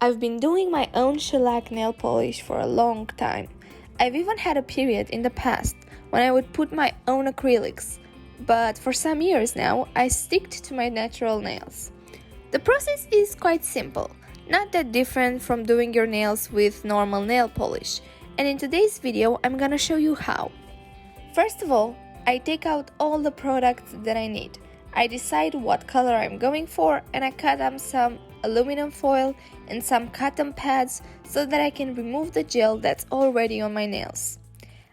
I've been doing my own shellac nail polish for a long time. I've even had a period in the past when I would put my own acrylics, but for some years now I stick to my natural nails. The process is quite simple, not that different from doing your nails with normal nail polish, and in today's video I'm gonna show you how. First of all, I take out all the products that I need. I decide what color I'm going for and I cut up some aluminum foil and some cotton pads so that I can remove the gel that's already on my nails.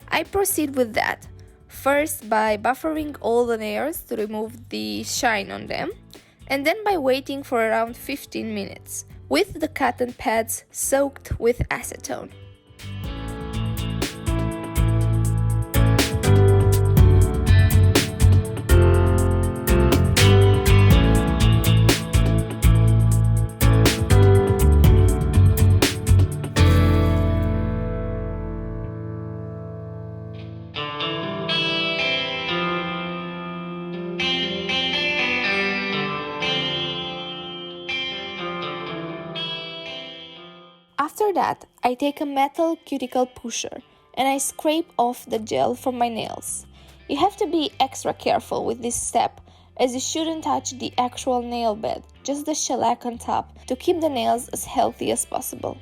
I proceed with that, first by buffering all the nails to remove the shine on them, and then by waiting for around 15 minutes, with the cotton pads soaked with acetone. After that, I take a metal cuticle pusher and I scrape off the gel from my nails. You have to be extra careful with this step, as you shouldn't touch the actual nail bed, just the shellac on top, to keep the nails as healthy as possible.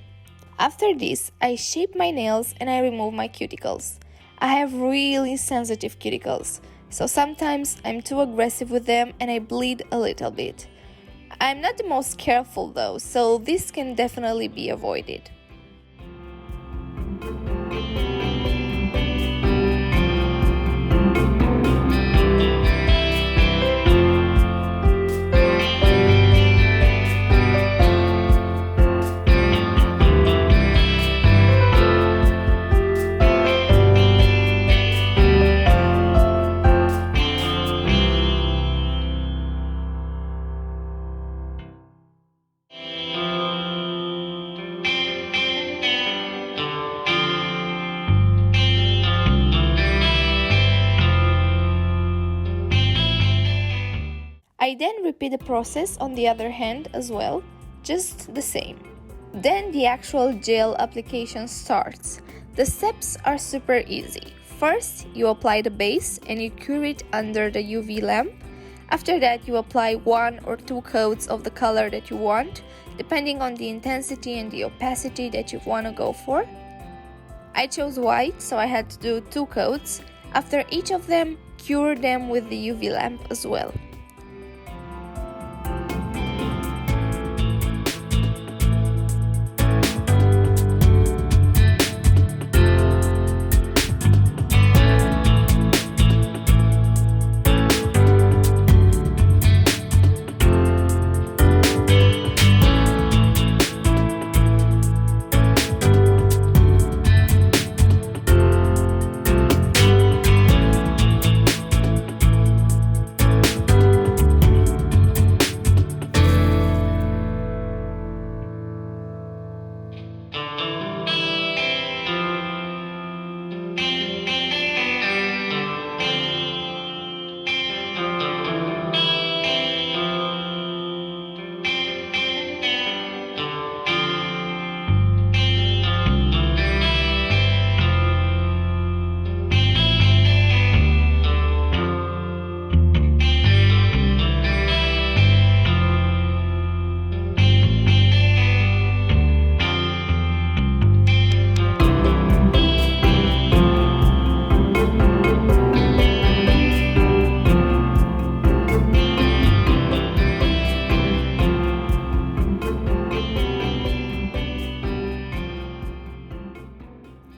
After this, I shape my nails and I remove my cuticles. I have really sensitive cuticles, so sometimes I'm too aggressive with them and I bleed a little bit. I'm not the most careful though, so this can definitely be avoided. I then repeat the process on the other hand as well, just the same. Then the actual gel application starts. The steps are super easy. First, you apply the base and you cure it under the UV lamp. After that, you apply 1 or 2 coats of the color that you want, depending on the intensity and the opacity that you want to go for. I chose white, so I had to do 2 coats. After each of them, cure them with the UV lamp as well.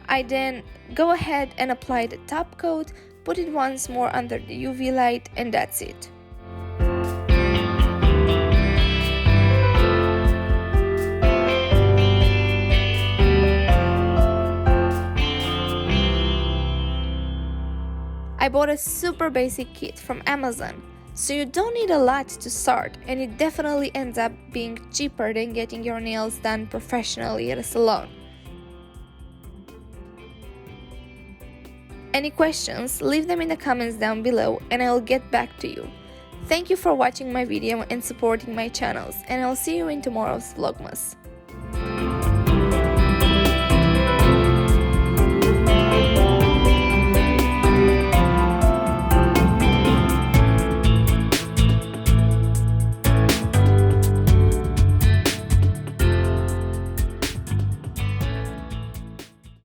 I then go ahead and apply the top coat, put it once more under the UV light, and that's it. I bought a super basic kit from Amazon, so you don't need a lot to start, and it definitely ends up being cheaper than getting your nails done professionally at a salon. Any questions, leave them in the comments down below and I'll get back to you. Thank you for watching my video and supporting my channels, and I'll see you in tomorrow's Vlogmas.